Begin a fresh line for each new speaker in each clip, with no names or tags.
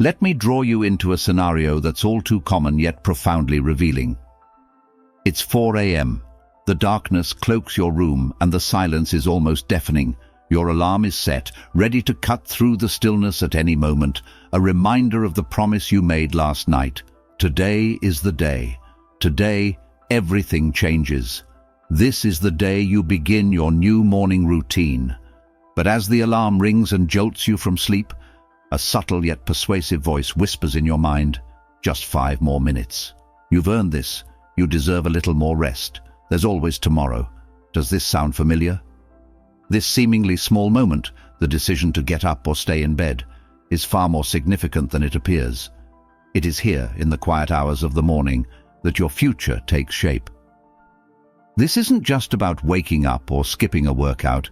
Let me draw you into a scenario that's all too common yet profoundly revealing. It's 4 a.m. The darkness cloaks your room and the silence is almost deafening. Your alarm is set, ready to cut through the stillness at any moment, a reminder of the promise you made last night. Today is the day. Today, everything changes. This is the day you begin your new morning routine. But as the alarm rings and jolts you from sleep, a subtle yet persuasive voice whispers in your mind, "Just 5 more minutes. You've earned this. You deserve a little more rest. There's always tomorrow." Does this sound familiar? This seemingly small moment, the decision to get up or stay in bed, is far more significant than it appears. It is here, in the quiet hours of the morning, that your future takes shape. This isn't just about waking up or skipping a workout.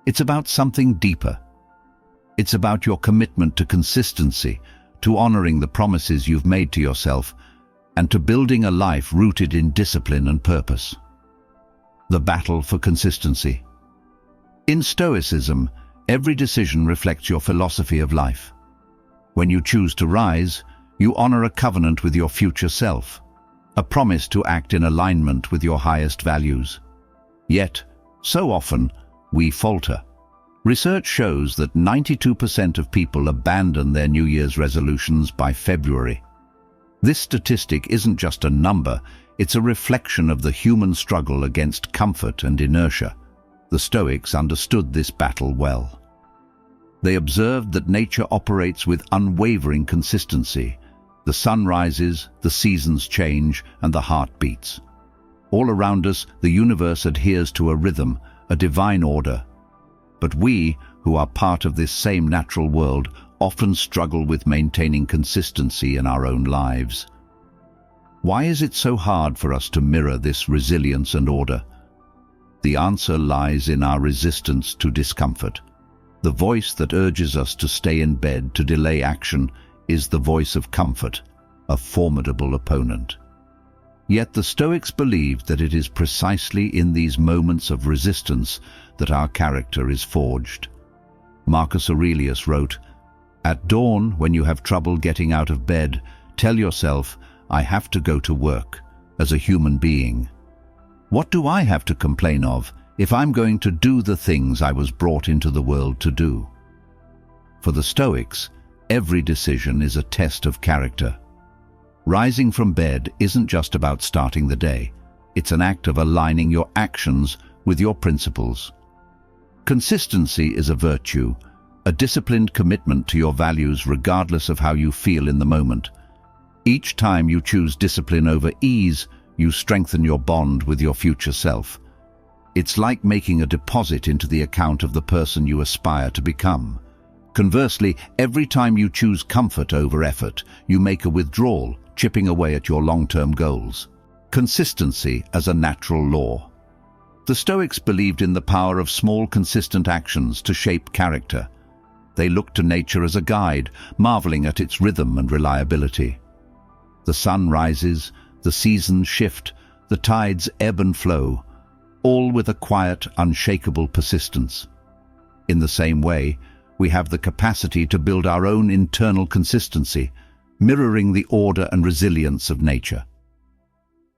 It's about something deeper. It's about your commitment to consistency, to honoring the promises you've made to yourself, and to building a life rooted in discipline and purpose. The battle for consistency. In Stoicism, every decision reflects your philosophy of life. When you choose to rise, you honor a covenant with your future self, a promise to act in alignment with your highest values. Yet, so often, we falter. Research shows that 92% of people abandon their New Year's resolutions by February. This statistic isn't just a number, it's a reflection of the human struggle against comfort and inertia. The Stoics understood this battle well. They observed that nature operates with unwavering consistency. The sun rises, the seasons change, and the heart beats. All around us, the universe adheres to a rhythm, a divine order. But we, who are part of this same natural world, often struggle with maintaining consistency in our own lives. Why is it so hard for us to mirror this resilience and order? The answer lies in our resistance to discomfort. The voice that urges us to stay in bed, to delay action, is the voice of comfort, a formidable opponent. Yet the Stoics believed that it is precisely in these moments of resistance that our character is forged. Marcus Aurelius wrote, "At dawn, when you have trouble getting out of bed, tell yourself, 'I have to go to work,' as a human being. What do I have to complain of if I'm going to do the things I was brought into the world to do?" For the Stoics, every decision is a test of character. Rising from bed isn't just about starting the day. It's an act of aligning your actions with your principles. Consistency is a virtue, a disciplined commitment to your values regardless of how you feel in the moment. Each time you choose discipline over ease, you strengthen your bond with your future self. It's like making a deposit into the account of the person you aspire to become. Conversely, every time you choose comfort over effort, you make a withdrawal, chipping away at your long-term goals. Consistency as a natural law. The Stoics believed in the power of small, consistent actions to shape character. They looked to nature as a guide, marveling at its rhythm and reliability. The sun rises, the seasons shift, the tides ebb and flow, all with a quiet, unshakable persistence. In the same way, we have the capacity to build our own internal consistency, mirroring the order and resilience of nature.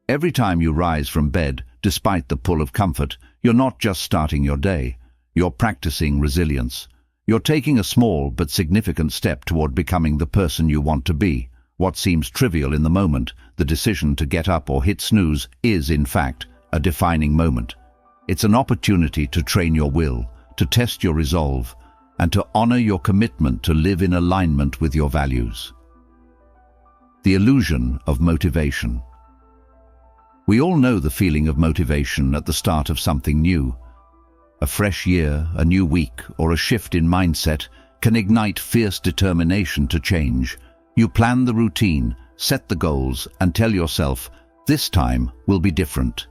Every time you rise from bed, despite the pull of comfort, you're not just starting your day, you're practicing resilience. You're taking a small but significant step toward becoming the person you want to be. What seems trivial in the moment, the decision to get up or hit snooze, is, in fact, a defining moment. It's an opportunity to train your will, to test your resolve, and to honor your commitment to live in alignment with your values. The illusion of motivation. We all know the feeling of motivation at the start of something new. A fresh year, a new week, or a shift in mindset can ignite fierce determination to change. You plan the routine, set the goals, and tell yourself, "This time will be different."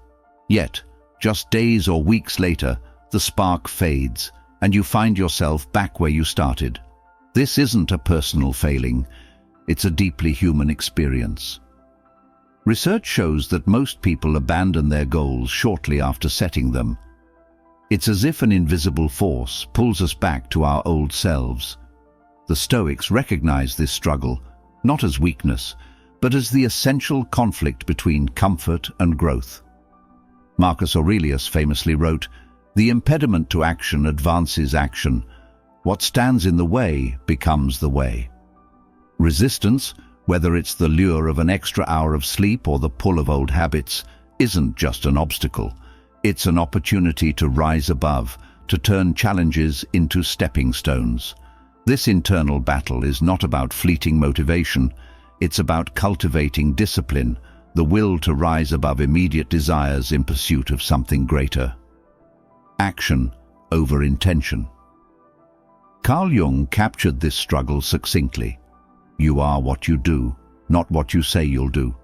Yet, just days or weeks later, the spark fades, and you find yourself back where you started. This isn't a personal failing, it's a deeply human experience. Research shows that most people abandon their goals shortly after setting them. It's as if an invisible force pulls us back to our old selves. The Stoics recognized this struggle not as weakness, but as the essential conflict between comfort and growth. Marcus Aurelius famously wrote, "The impediment to action advances action. What stands in the way becomes the way." Resistance, whether it's the lure of an extra hour of sleep or the pull of old habits, isn't just an obstacle. It's an opportunity to rise above, to turn challenges into stepping stones. This internal battle is not about fleeting motivation. It's about cultivating discipline, the will to rise above immediate desires in pursuit of something greater. Action over intention. Carl Jung captured this struggle succinctly. You are what you do, not what you say you'll do.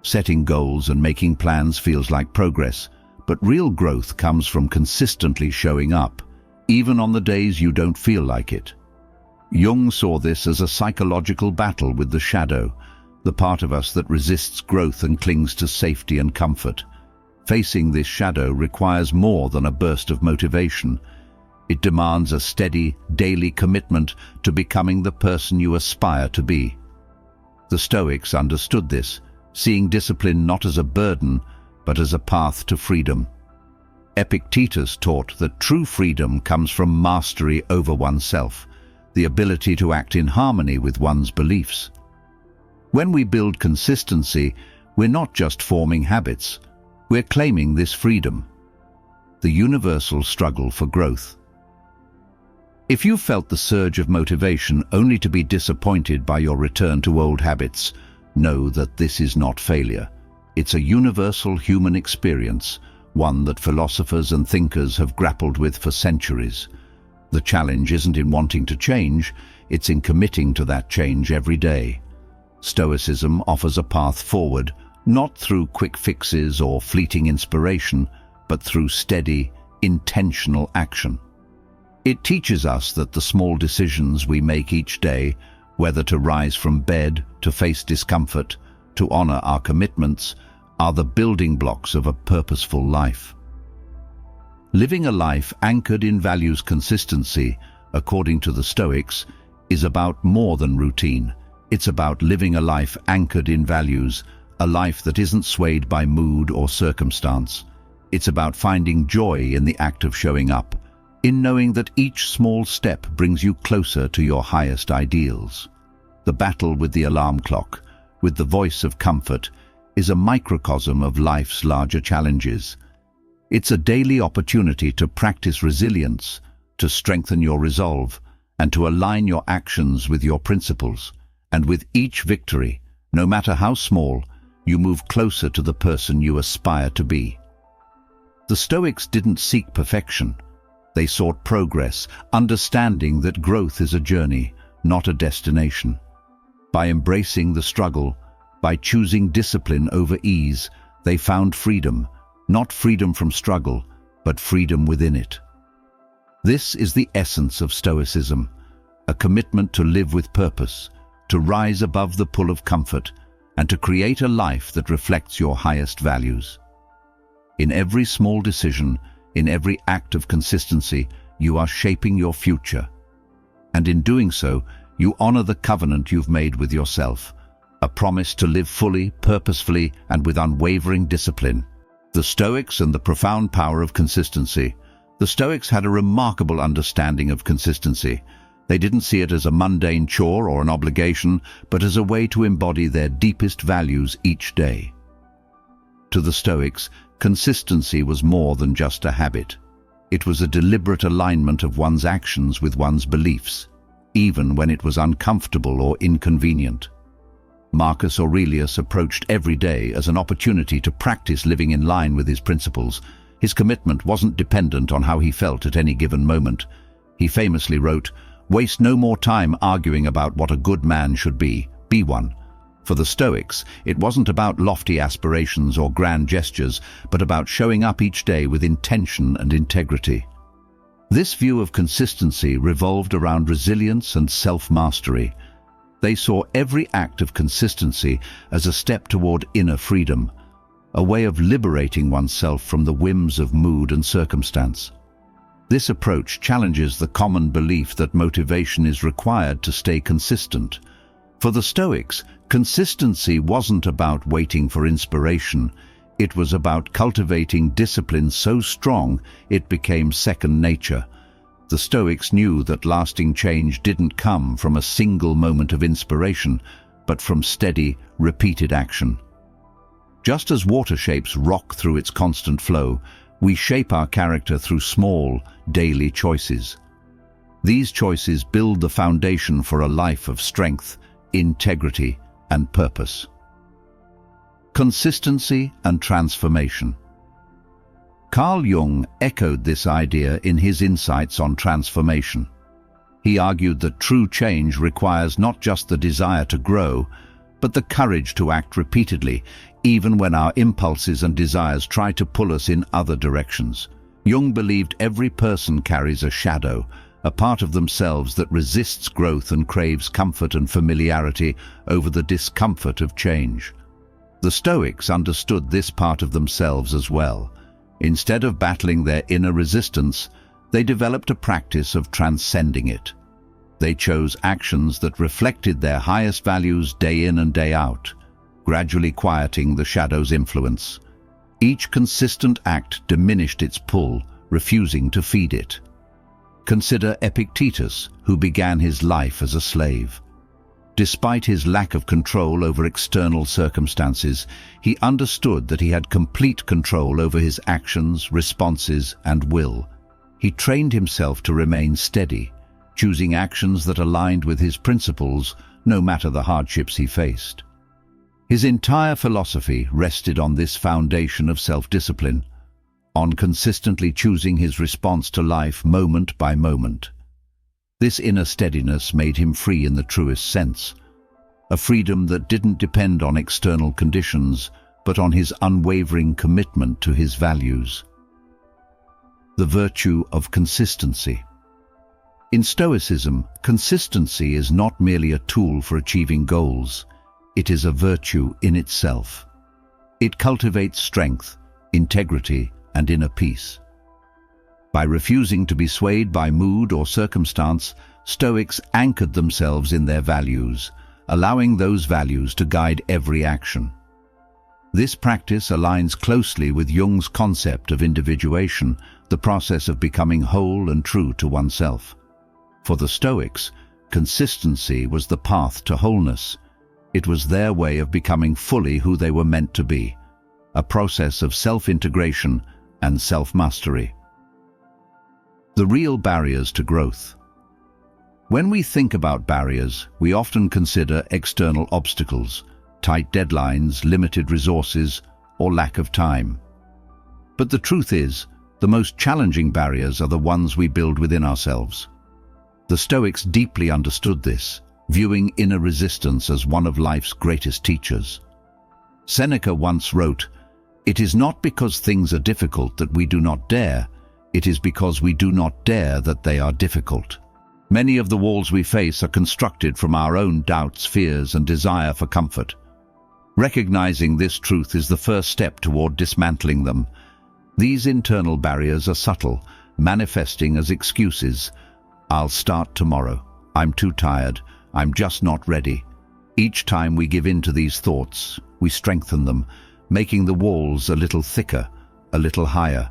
Setting goals and making plans feels like progress, but real growth comes from consistently showing up, even on the days you don't feel like it. Jung saw this as a psychological battle with the shadow, the part of us that resists growth and clings to safety and comfort. Facing this shadow requires more than a burst of motivation. It demands a steady, daily commitment to becoming the person you aspire to be. The Stoics understood this, seeing discipline not as a burden, but as a path to freedom. Epictetus taught that true freedom comes from mastery over oneself, the ability to act in harmony with one's beliefs. When we build consistency, we're not just forming habits, we're claiming this freedom. The universal struggle for growth. If you felt the surge of motivation only to be disappointed by your return to old habits, know that this is not failure. It's a universal human experience, one that philosophers and thinkers have grappled with for centuries. The challenge isn't in wanting to change, it's in committing to that change every day. Stoicism offers a path forward, not through quick fixes or fleeting inspiration, but through steady, intentional action. It teaches us that the small decisions we make each day, whether to rise from bed, to face discomfort, to honor our commitments, are the building blocks of a purposeful life. Living a life anchored in values consistency, according to the Stoics, is about more than routine. It's about living a life anchored in values, a life that isn't swayed by mood or circumstance. It's about finding joy in the act of showing up, in knowing that each small step brings you closer to your highest ideals. The battle with the alarm clock, with the voice of comfort, is a microcosm of life's larger challenges. It's a daily opportunity to practice resilience, to strengthen your resolve, and to align your actions with your principles. And with each victory, no matter how small, you move closer to the person you aspire to be. The Stoics didn't seek perfection. They sought progress, understanding that growth is a journey, not a destination. By embracing the struggle, by choosing discipline over ease, they found freedom, not freedom from struggle, but freedom within it. This is the essence of Stoicism, a commitment to live with purpose, to rise above the pull of comfort, and to create a life that reflects your highest values. In every small decision, in every act of consistency, you are shaping your future. And in doing so, you honor the covenant you've made with yourself, a promise to live fully, purposefully, and with unwavering discipline. The Stoics and the profound power of consistency. The Stoics had a remarkable understanding of consistency. They didn't see it as a mundane chore or an obligation, but as a way to embody their deepest values each day. To the Stoics, consistency was more than just a habit. It was a deliberate alignment of one's actions with one's beliefs, even when it was uncomfortable or inconvenient. Marcus Aurelius approached every day as an opportunity to practice living in line with his principles. His commitment wasn't dependent on how he felt at any given moment. He famously wrote, "Waste no more time arguing about what a good man should be one." For the Stoics, it wasn't about lofty aspirations or grand gestures, but about showing up each day with intention and integrity. This view of consistency revolved around resilience and self-mastery. They saw every act of consistency as a step toward inner freedom, a way of liberating oneself from the whims of mood and circumstance. This approach challenges the common belief that motivation is required to stay consistent. For the Stoics, consistency wasn't about waiting for inspiration. It was about cultivating discipline so strong it became second nature. The Stoics knew that lasting change didn't come from a single moment of inspiration, but from steady, repeated action. Just as water shapes rock through its constant flow, we shape our character through small, daily choices. These choices build the foundation for a life of strength, integrity, and purpose. Consistency and transformation. Carl Jung echoed this idea in his insights on transformation. He argued that true change requires not just the desire to grow, but the courage to act repeatedly, even when our impulses and desires try to pull us in other directions. Jung believed every person carries a shadow, a part of themselves that resists growth and craves comfort and familiarity over the discomfort of change. The Stoics understood this part of themselves as well. Instead of battling their inner resistance, they developed a practice of transcending it. They chose actions that reflected their highest values day in and day out, gradually quieting the shadow's influence. Each consistent act diminished its pull, refusing to feed it. Consider Epictetus, who began his life as a slave. Despite his lack of control over external circumstances, he understood that he had complete control over his actions, responses, and will. He trained himself to remain steady, choosing actions that aligned with his principles, no matter the hardships he faced. His entire philosophy rested on this foundation of self-discipline, on consistently choosing his response to life moment by moment. This inner steadiness made him free in the truest sense, a freedom that didn't depend on external conditions, but on his unwavering commitment to his values. The virtue of consistency. In Stoicism, consistency is not merely a tool for achieving goals. It is a virtue in itself. It cultivates strength, integrity, and inner peace. By refusing to be swayed by mood or circumstance, Stoics anchored themselves in their values, allowing those values to guide every action. This practice aligns closely with Jung's concept of individuation, the process of becoming whole and true to oneself. For the Stoics, consistency was the path to wholeness. It was their way of becoming fully who they were meant to be, a process of self-integration and self-mastery. The real barriers to growth. When we think about barriers, we often consider external obstacles, tight deadlines, limited resources, or lack of time. But the truth is, the most challenging barriers are the ones we build within ourselves. The Stoics deeply understood this, viewing inner resistance as one of life's greatest teachers. Seneca once wrote, "It is not because things are difficult that we do not dare. It is because we do not dare that they are difficult." Many of the walls we face are constructed from our own doubts, fears, and desire for comfort. Recognizing this truth is the first step toward dismantling them. These internal barriers are subtle, manifesting as excuses. "I'll start tomorrow. I'm too tired. I'm just not ready." Each time we give in to these thoughts, we strengthen them, making the walls a little thicker, a little higher.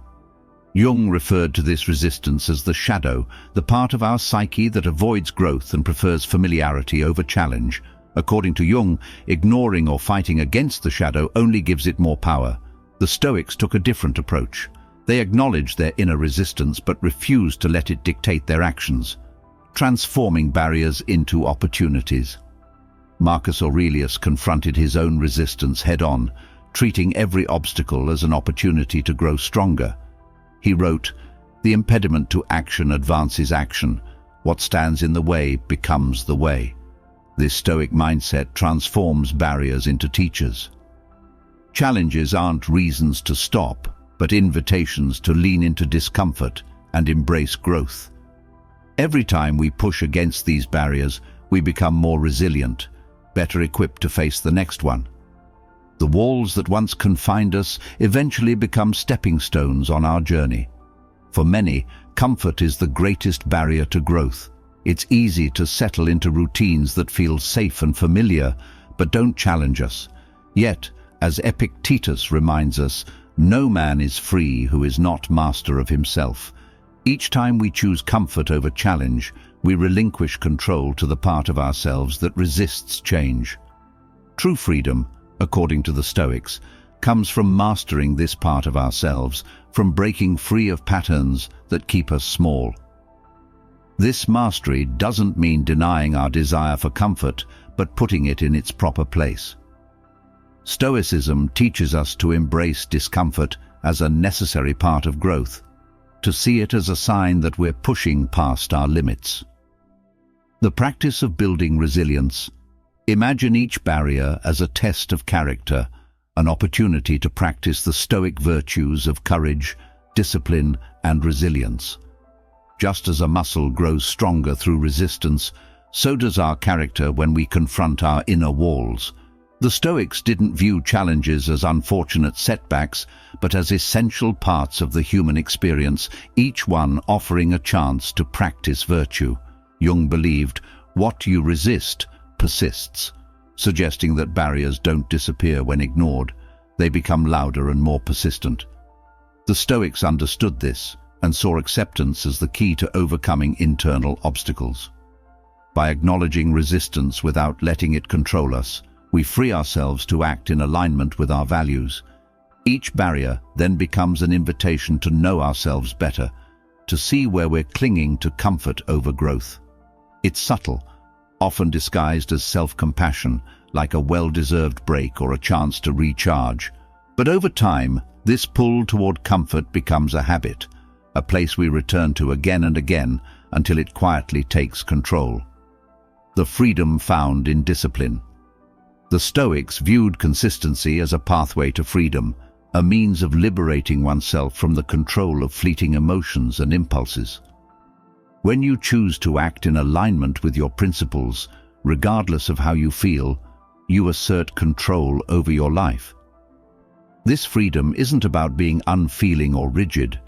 Jung referred to this resistance as the shadow, the part of our psyche that avoids growth and prefers familiarity over challenge. According to Jung, ignoring or fighting against the shadow only gives it more power. The Stoics took a different approach. They acknowledged their inner resistance but refused to let it dictate their actions, transforming barriers into opportunities. Marcus Aurelius confronted his own resistance head-on, treating every obstacle as an opportunity to grow stronger. He wrote, "The impediment to action advances action. What stands in the way becomes the way." This Stoic mindset transforms barriers into teachers. Challenges aren't reasons to stop, but invitations to lean into discomfort and embrace growth. Every time we push against these barriers, we become more resilient, better equipped to face the next one. The walls that once confined us eventually become stepping stones on our journey. For many, comfort is the greatest barrier to growth. It's easy to settle into routines that feel safe and familiar, but don't challenge us. Yet, as Epictetus reminds us, no man is free who is not master of himself. Each time we choose comfort over challenge, we relinquish control to the part of ourselves that resists change. True freedom, according to the Stoics, comes from mastering this part of ourselves, from breaking free of patterns that keep us small. This mastery doesn't mean denying our desire for comfort, but putting it in its proper place. Stoicism teaches us to embrace discomfort as a necessary part of growth, to see it as a sign that we're pushing past our limits. The practice of building resilience. Imagine each barrier as a test of character, an opportunity to practice the Stoic virtues of courage, discipline, and resilience. Just as a muscle grows stronger through resistance, so does our character when we confront our inner walls. The Stoics didn't view challenges as unfortunate setbacks, but as essential parts of the human experience, each one offering a chance to practice virtue. Jung believed, "What you resist persists," suggesting that barriers don't disappear when ignored. They become louder and more persistent. The Stoics understood this and saw acceptance as the key to overcoming internal obstacles. By acknowledging resistance without letting it control us, we free ourselves to act in alignment with our values. Each barrier then becomes an invitation to know ourselves better, to see where we're clinging to comfort over growth. It's subtle, often disguised as self-compassion, like a well-deserved break or a chance to recharge. But over time, this pull toward comfort becomes a habit, a place we return to again and again until it quietly takes control. The freedom found in discipline. The Stoics viewed consistency as a pathway to freedom, a means of liberating oneself from the control of fleeting emotions and impulses. When you choose to act in alignment with your principles, regardless of how you feel, you assert control over your life. This freedom isn't about being unfeeling or rigid.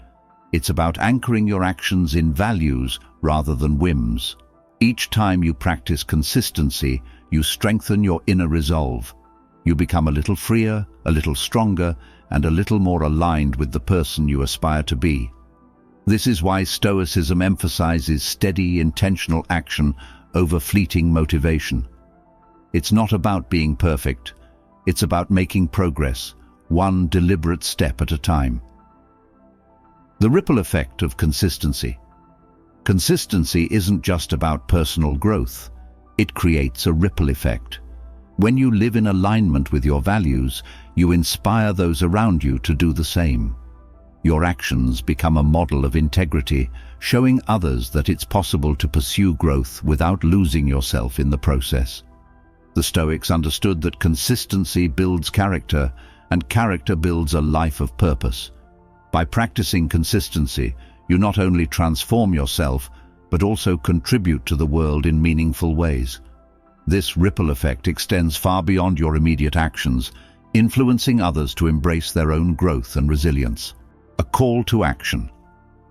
It's about anchoring your actions in values rather than whims. Each time you practice consistency, you strengthen your inner resolve. You become a little freer, a little stronger, and a little more aligned with the person you aspire to be. This is why Stoicism emphasizes steady, intentional action over fleeting motivation. It's not about being perfect. It's about making progress, one deliberate step at a time. The ripple effect of consistency. Consistency isn't just about personal growth. It creates a ripple effect. When you live in alignment with your values, you inspire those around you to do the same. Your actions become a model of integrity, showing others that it's possible to pursue growth without losing yourself in the process. The Stoics understood that consistency builds character, and character builds a life of purpose. By practicing consistency, you not only transform yourself, but also contribute to the world in meaningful ways. This ripple effect extends far beyond your immediate actions, influencing others to embrace their own growth and resilience. A call to action.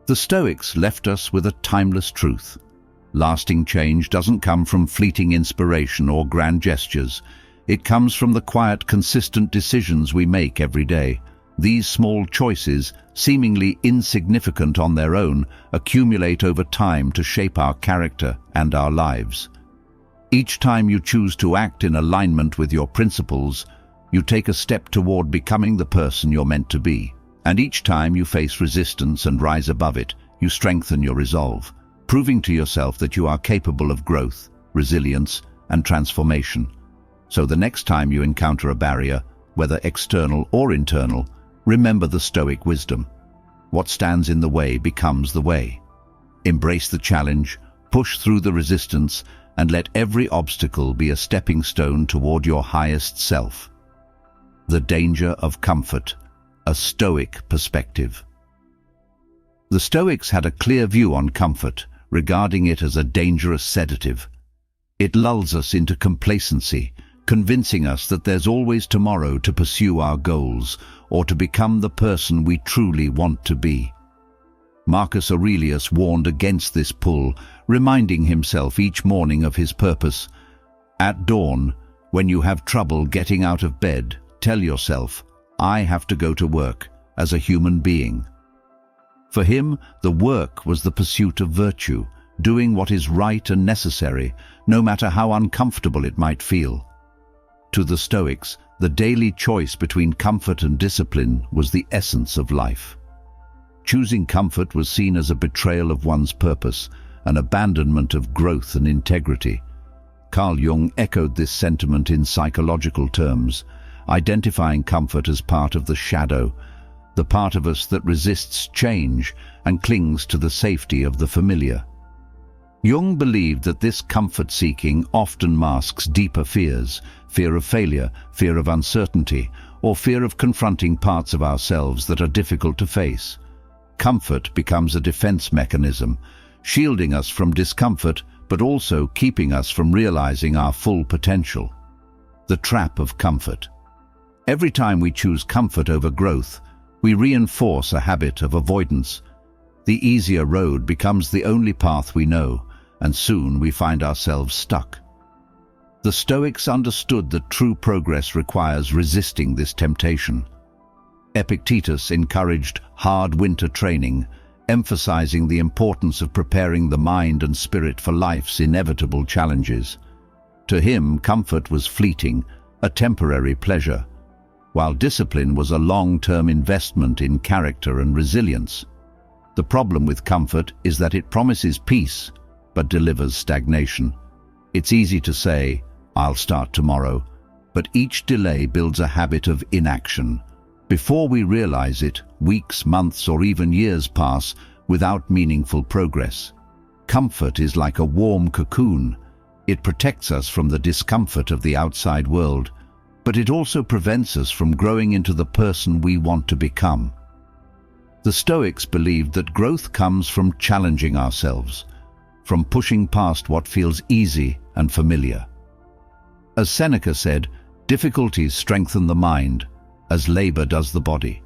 The Stoics left us with a timeless truth. Lasting change doesn't come from fleeting inspiration or grand gestures. It comes from the quiet, consistent decisions we make every day. These small choices, seemingly insignificant on their own, accumulate over time to shape our character and our lives. Each time you choose to act in alignment with your principles, you take a step toward becoming the person you're meant to be. And each time you face resistance and rise above it, you strengthen your resolve, proving to yourself that you are capable of growth, resilience, and transformation. So the next time you encounter a barrier, whether external or internal, remember the Stoic wisdom. What stands in the way becomes the way. Embrace the challenge, push through the resistance, and let every obstacle be a stepping stone toward your highest self. The danger of comfort, a Stoic perspective. The Stoics had a clear view on comfort, regarding it as a dangerous sedative. It lulls us into complacency, convincing us that there's always tomorrow to pursue our goals or to become the person we truly want to be. Marcus Aurelius warned against this pull, reminding himself each morning of his purpose. At dawn, when you have trouble getting out of bed, tell yourself, I have to go to work as a human being. For him, the work was the pursuit of virtue, doing what is right and necessary, no matter how uncomfortable it might feel. To the Stoics, the daily choice between comfort and discipline was the essence of life. Choosing comfort was seen as a betrayal of one's purpose, an abandonment of growth and integrity. Carl Jung echoed this sentiment in psychological terms, identifying comfort as part of the shadow, the part of us that resists change and clings to the safety of the familiar. Jung believed that this comfort-seeking often masks deeper fears, fear of failure, fear of uncertainty, or fear of confronting parts of ourselves that are difficult to face. Comfort becomes a defense mechanism, shielding us from discomfort, but also keeping us from realizing our full potential. The trap of comfort. Every time we choose comfort over growth, we reinforce a habit of avoidance. The easier road becomes the only path we know, and soon we find ourselves stuck. The Stoics understood that true progress requires resisting this temptation. Epictetus encouraged hard winter training, emphasizing the importance of preparing the mind and spirit for life's inevitable challenges. To him, comfort was fleeting, a temporary pleasure, while discipline was a long-term investment in character and resilience. The problem with comfort is that it promises peace, but delivers stagnation. It's easy to say, I'll start tomorrow, but each delay builds a habit of inaction. Before we realize it, weeks, months, or even years pass without meaningful progress. Comfort is like a warm cocoon. It protects us from the discomfort of the outside world, but it also prevents us from growing into the person we want to become. The Stoics believed that growth comes from challenging ourselves, from pushing past what feels easy and familiar. As Seneca said, difficulties strengthen the mind, as labor does the body.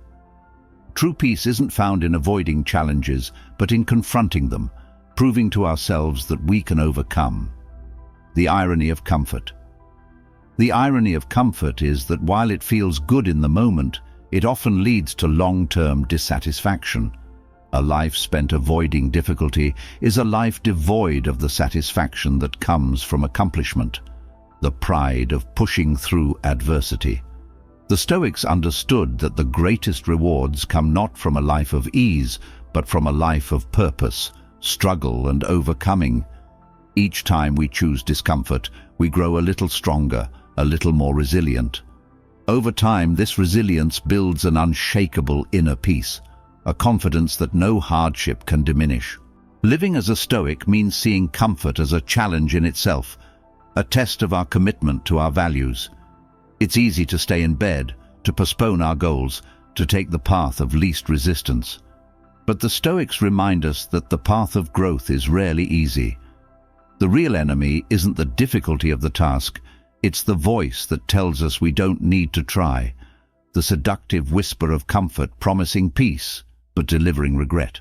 True peace isn't found in avoiding challenges, but in confronting them, proving to ourselves that we can overcome. The irony of comfort. The irony of comfort is that while it feels good in the moment, it often leads to long-term dissatisfaction. A life spent avoiding difficulty is a life devoid of the satisfaction that comes from accomplishment, the pride of pushing through adversity. The Stoics understood that the greatest rewards come not from a life of ease, but from a life of purpose, struggle, and overcoming. Each time we choose discomfort, we grow a little stronger, a little more resilient. Over time, this resilience builds an unshakable inner peace, a confidence that no hardship can diminish. Living as a Stoic means seeing comfort as a challenge in itself, a test of our commitment to our values. It's easy to stay in bed, to postpone our goals, to take the path of least resistance. But the Stoics remind us that the path of growth is rarely easy. The real enemy isn't the difficulty of the task, it's the voice that tells us we don't need to try, the seductive whisper of comfort promising peace, but delivering regret.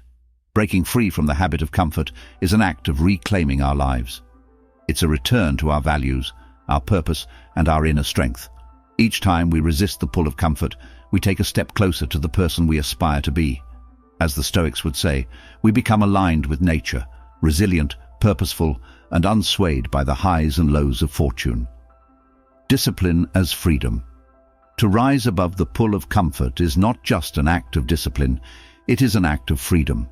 Breaking free from the habit of comfort is an act of reclaiming our lives. It's a return to our values, our purpose, and our inner strength. Each time we resist the pull of comfort, we take a step closer to the person we aspire to be. As the Stoics would say, we become aligned with nature, resilient, purposeful, and unswayed by the highs and lows of fortune. Discipline as freedom. To rise above the pull of comfort is not just an act of discipline, it is an act of freedom.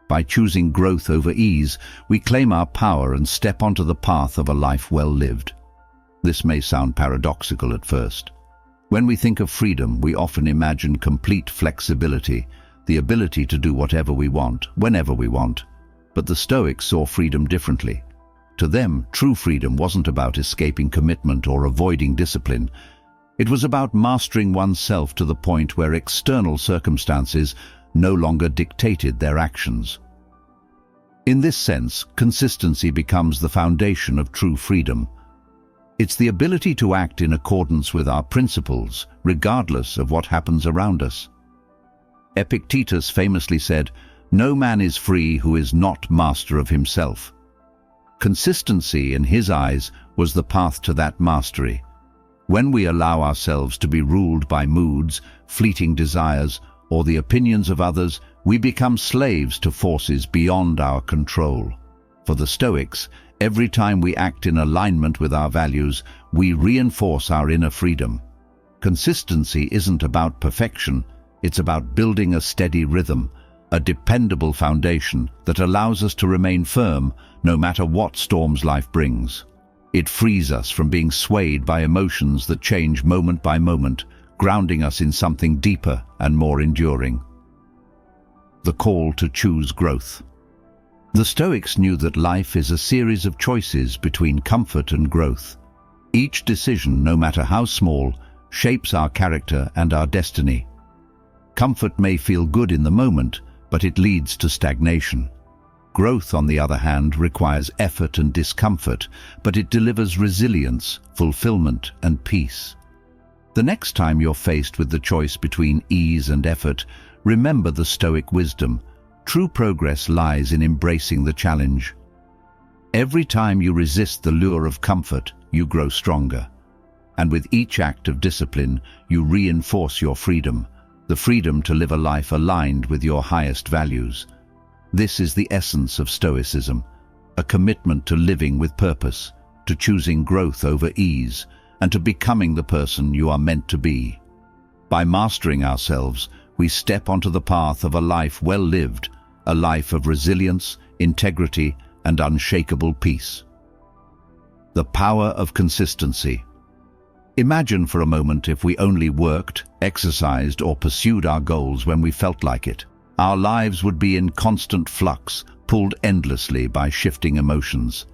By choosing growth over ease, we claim our power and step onto the path of a life well lived. This may sound paradoxical at first. When we think of freedom, we often imagine complete flexibility, the ability to do whatever we want, whenever we want. But the Stoics saw freedom differently. To them, true freedom wasn't about escaping commitment or avoiding discipline. It was about mastering oneself to the point where external circumstances no longer dictated their actions. In this sense, consistency becomes the foundation of true freedom. It's the ability to act in accordance with our principles, regardless of what happens around us. Epictetus famously said, No man is free who is not master of himself. Consistency, in his eyes, was the path to that mastery. When we allow ourselves to be ruled by moods, fleeting desires, or the opinions of others, we become slaves to forces beyond our control. For the Stoics, every time we act in alignment with our values, we reinforce our inner freedom. Consistency isn't about perfection, it's about building a steady rhythm, a dependable foundation that allows us to remain firm no matter what storms life brings. It frees us from being swayed by emotions that change moment by moment, grounding us in something deeper and more enduring. The call to choose growth. The Stoics knew that life is a series of choices between comfort and growth. Each decision, no matter how small, shapes our character and our destiny. Comfort may feel good in the moment, but it leads to stagnation. Growth, on the other hand, requires effort and discomfort, but it delivers resilience, fulfillment, and peace. The next time you're faced with the choice between ease and effort, remember the Stoic wisdom. True progress lies in embracing the challenge. Every time you resist the lure of comfort, you grow stronger. And with each act of discipline, you reinforce your freedom, the freedom to live a life aligned with your highest values. This is the essence of Stoicism, a commitment to living with purpose, to choosing growth over ease, and to becoming the person you are meant to be. By mastering ourselves, we step onto the path of a life well lived, a life of resilience, integrity, and unshakable peace. The power of consistency. Imagine for a moment if we only worked, exercised, or pursued our goals when we felt like it. Our lives would be in constant flux, pulled endlessly by shifting emotions.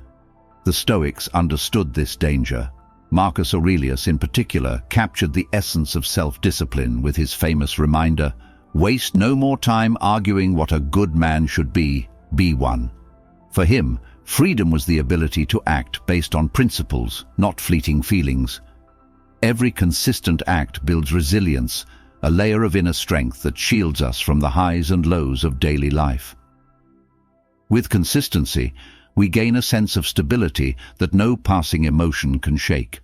The Stoics understood this danger. Marcus Aurelius, in particular, captured the essence of self-discipline with his famous reminder, "Waste no more time arguing what a good man should be one." For him, freedom was the ability to act based on principles, not fleeting feelings. Every consistent act builds resilience, a layer of inner strength that shields us from the highs and lows of daily life. With consistency, we gain a sense of stability that no passing emotion can shake.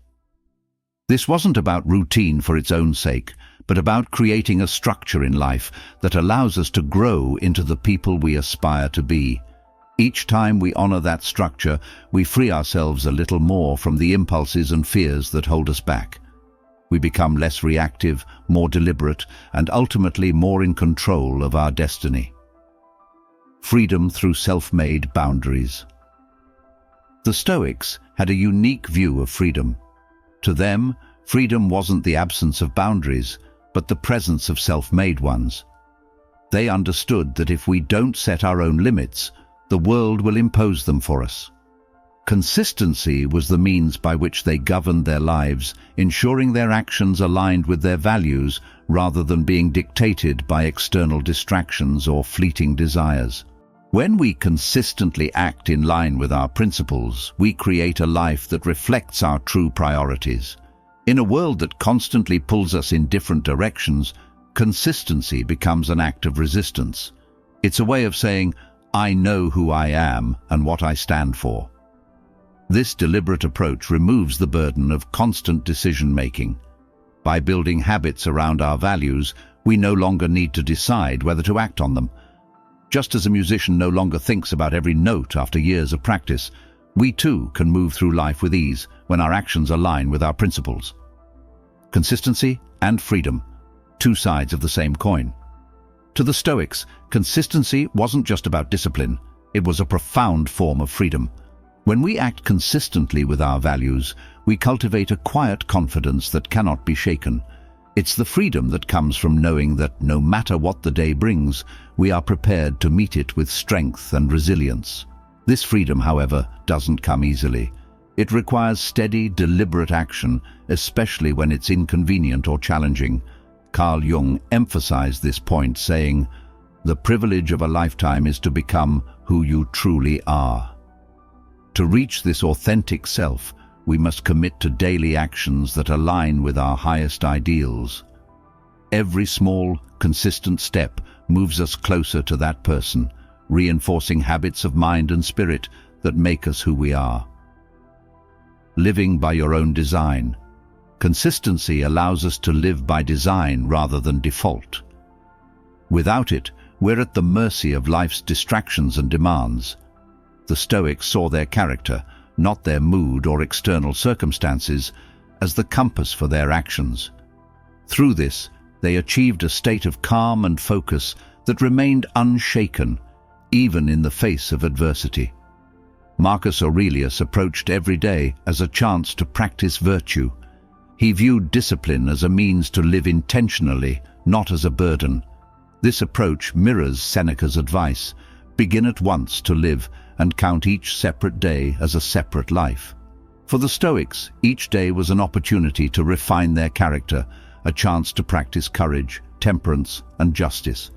This wasn't about routine for its own sake, but about creating a structure in life that allows us to grow into the people we aspire to be. Each time we honor that structure, we free ourselves a little more from the impulses and fears that hold us back. We become less reactive, more deliberate, and ultimately more in control of our destiny. Freedom through self-made boundaries. The Stoics had a unique view of freedom. To them, freedom wasn't the absence of boundaries, but the presence of self-made ones. They understood that if we don't set our own limits, the world will impose them for us. Consistency was the means by which they governed their lives, ensuring their actions aligned with their values rather than being dictated by external distractions or fleeting desires. When we consistently act in line with our principles, we create a life that reflects our true priorities. In a world that constantly pulls us in different directions, consistency becomes an act of resistance. It's a way of saying, "I know who I am and what I stand for." This deliberate approach removes the burden of constant decision-making. By building habits around our values, we no longer need to decide whether to act on them. Just as a musician no longer thinks about every note after years of practice, we too can move through life with ease when our actions align with our principles. Consistency and freedom, two sides of the same coin. To the Stoics, consistency wasn't just about discipline, it was a profound form of freedom. When we act consistently with our values, we cultivate a quiet confidence that cannot be shaken. It's the freedom that comes from knowing that no matter what the day brings, we are prepared to meet it with strength and resilience. This freedom, however, doesn't come easily. It requires steady, deliberate action, especially when it's inconvenient or challenging. Carl Jung emphasized this point, saying, "The privilege of a lifetime is to become who you truly are." To reach this authentic self, we must commit to daily actions that align with our highest ideals. Every small, consistent step moves us closer to that person, reinforcing habits of mind and spirit that make us who we are. Living by your own design. Consistency allows us to live by design rather than default. Without it, we're at the mercy of life's distractions and demands. The Stoics saw their character, not their mood or external circumstances, as the compass for their actions. Through this, they achieved a state of calm and focus that remained unshaken, even in the face of adversity. Marcus Aurelius approached every day as a chance to practice virtue. He viewed discipline as a means to live intentionally, not as a burden. This approach mirrors Seneca's advice: begin at once to live and count each separate day as a separate life. For the Stoics, each day was an opportunity to refine their character, a chance to practice courage, temperance, and justice.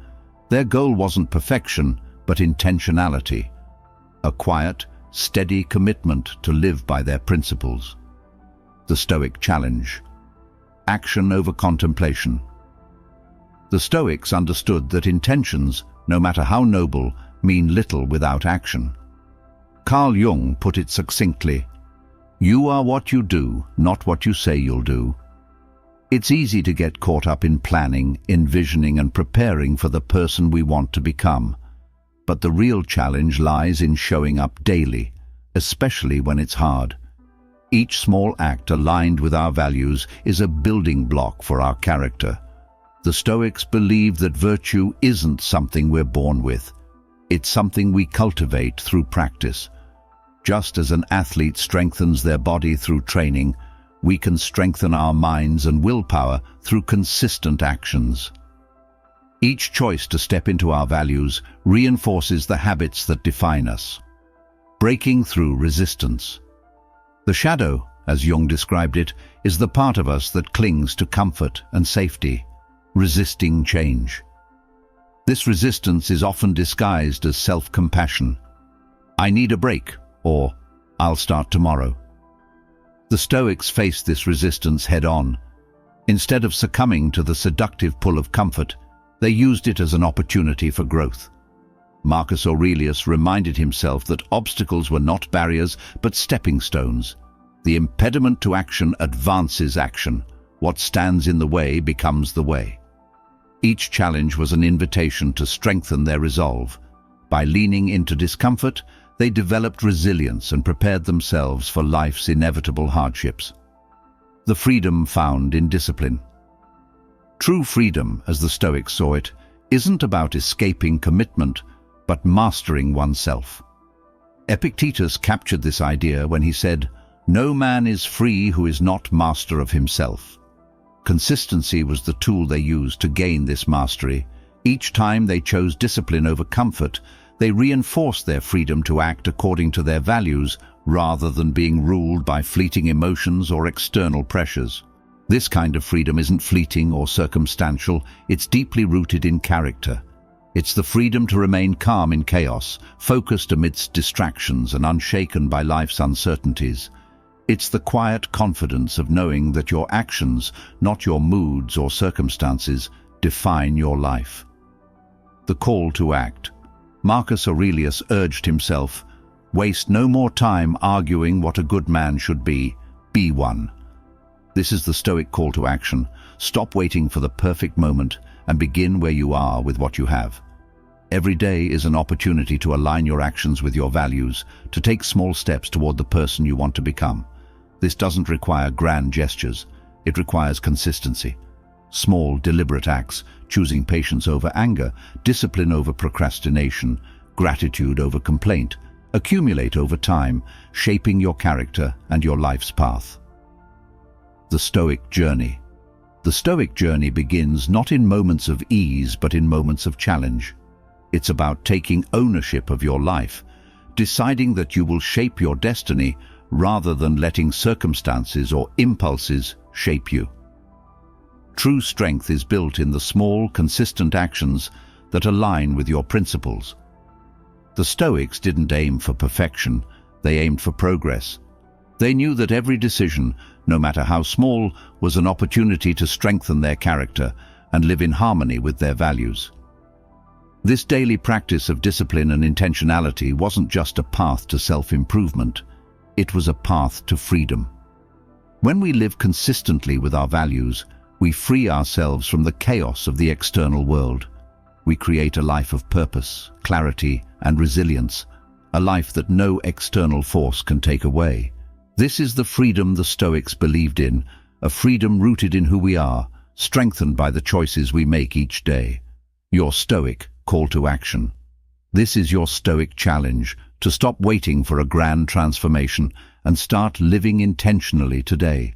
Their goal wasn't perfection, but intentionality, a quiet, steady commitment to live by their principles. The Stoic challenge: action over contemplation. The Stoics understood that intentions, no matter how noble, mean little without action. Carl Jung put it succinctly: "You are what you do, not what you say you'll do." It's easy to get caught up in planning, envisioning, and preparing for the person we want to become. But the real challenge lies in showing up daily, especially when it's hard. Each small act aligned with our values is a building block for our character. The Stoics believe that virtue isn't something we're born with. It's something we cultivate through practice. Just as an athlete strengthens their body through training, we can strengthen our minds and willpower through consistent actions. Each choice to step into our values reinforces the habits that define us. Breaking through resistance. The shadow, as Jung described it, is the part of us that clings to comfort and safety, resisting change. This resistance is often disguised as self-compassion. "I need a break," or "I'll start tomorrow." The Stoics faced this resistance head-on. Instead of succumbing to the seductive pull of comfort, they used it as an opportunity for growth. Marcus Aurelius reminded himself that obstacles were not barriers, but stepping stones. The impediment to action advances action. What stands in the way becomes the way. Each challenge was an invitation to strengthen their resolve. By leaning into discomfort, they developed resilience and prepared themselves for life's inevitable hardships. The freedom found in discipline. True freedom, as the Stoics saw it, isn't about escaping commitment, but mastering oneself. Epictetus captured this idea when he said, "No man is free who is not master of himself." Consistency was the tool they used to gain this mastery. Each time they chose discipline over comfort, they reinforced their freedom to act according to their values rather than being ruled by fleeting emotions or external pressures. This kind of freedom isn't fleeting or circumstantial, it's deeply rooted in character. It's the freedom to remain calm in chaos, focused amidst distractions and unshaken by life's uncertainties. It's the quiet confidence of knowing that your actions, not your moods or circumstances, define your life. The call to act. Marcus Aurelius urged himself, "Waste no more time arguing what a good man should be one." This is the Stoic call to action. Stop waiting for the perfect moment and begin where you are with what you have. Every day is an opportunity to align your actions with your values, to take small steps toward the person you want to become. This doesn't require grand gestures. It requires consistency. Small, deliberate acts, choosing patience over anger, discipline over procrastination, gratitude over complaint, accumulate over time, shaping your character and your life's path. The Stoic journey. The Stoic journey begins not in moments of ease, but in moments of challenge. It's about taking ownership of your life, deciding that you will shape your destiny rather than letting circumstances or impulses shape you. True strength is built in the small, consistent actions that align with your principles. The Stoics didn't aim for perfection, they aimed for progress. They knew that every decision, no matter how small, was an opportunity to strengthen their character and live in harmony with their values. This daily practice of discipline and intentionality wasn't just a path to self-improvement, it was a path to freedom. When we live consistently with our values, we free ourselves from the chaos of the external world. We create a life of purpose, clarity, and resilience, a life that no external force can take away. This is the freedom the Stoics believed in, a freedom rooted in who we are, strengthened by the choices we make each day. Your Stoic call to action. This is your Stoic challenge, to stop waiting for a grand transformation and start living intentionally today.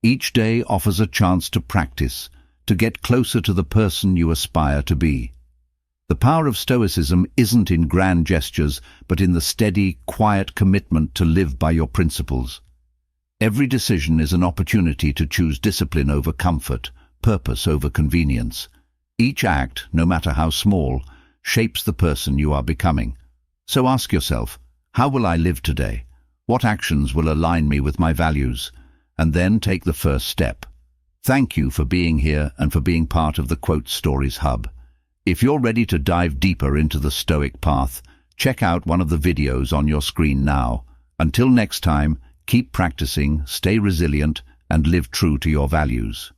Each day offers a chance to practice, to get closer to the person you aspire to be. The power of Stoicism isn't in grand gestures, but in the steady, quiet commitment to live by your principles. Every decision is an opportunity to choose discipline over comfort, purpose over convenience. Each act, no matter how small, shapes the person you are becoming. So ask yourself, how will I live today? What actions will align me with my values? And then take the first step. Thank you for being here and for being part of the Quote Stories Hub. If you're ready to dive deeper into the Stoic path, check out one of the videos on your screen now. Until next time, keep practicing, stay resilient, and live true to your values.